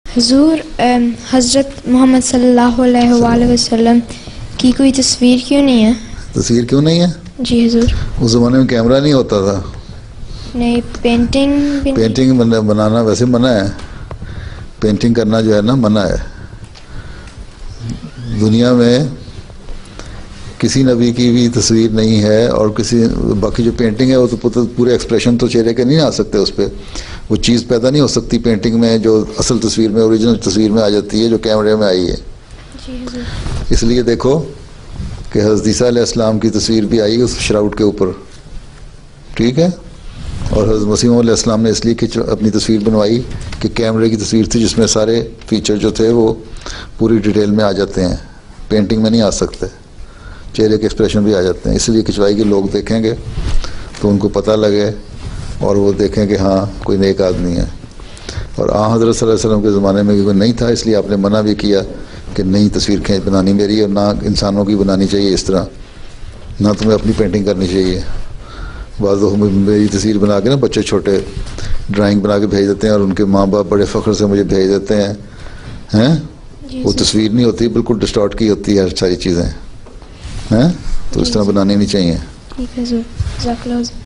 हुजूर हज़रत मोहम्मद सल्लल्लाहु अलैहि वसल्लम की कोई तस्वीर क्यों नहीं है? तस्वीर क्यों नहीं है? जी हुजूर। उस ज़माने में कैमरा नहीं होता था। नहीं, पेंटिंग बनाना वैसे मना है, पेंटिंग करना जो है ना मना है। दुनिया में किसी नबी की भी तस्वीर नहीं है, और किसी बाकी जो पेंटिंग है वो तो पूरे एक्सप्रेशन तो चेहरे के नहीं आ सकते, उस पर वो चीज़ पैदा नहीं हो सकती पेंटिंग में जो असल तस्वीर में, ओरिजिनल तस्वीर में आ जाती है, जो कैमरे में आई है। इसलिए देखो कि हज़रत ईसा अलैहिस्सलाम की तस्वीर भी आई उस श्राउड के ऊपर, ठीक है। और हज़रत मसीह मौऊद अलैहिस्सलाम ने इसलिए अपनी तस्वीर बनवाई कि कैमरे की तस्वीर थी जिसमें सारे फीचर जो थे वो पूरी डिटेल में आ जाते हैं, पेंटिंग में नहीं आ सकते, चेहरे के एक्सप्रेशन भी आ जाते हैं। इसलिए खिंचवाई के लोग देखेंगे तो उनको पता लगे और वो देखें कि हाँ कोई नेक आदमी है। और हज़रत सल्लल्लाहु अलैहि वसल्लम के ज़माने में कोई नहीं था, इसलिए आपने मना भी किया कि नई तस्वीर खींच बनानी मेरी, और ना इंसानों की बनानी चाहिए इस तरह, ना तुम्हें अपनी पेंटिंग करनी चाहिए। बाज़ लोग मेरी तस्वीर बना के ना, बच्चे छोटे ड्राइंग बना के भेज देते हैं और उनके माँ बाप बड़े फ़ख्र से मुझे भेज देते हैं वो तस्वीर नहीं होती, बिल्कुल डिस्टॉर्ट की होती है सारी चीज़ें हैं, तो इस तरह बनानी नहीं चाहिए। ठीक है।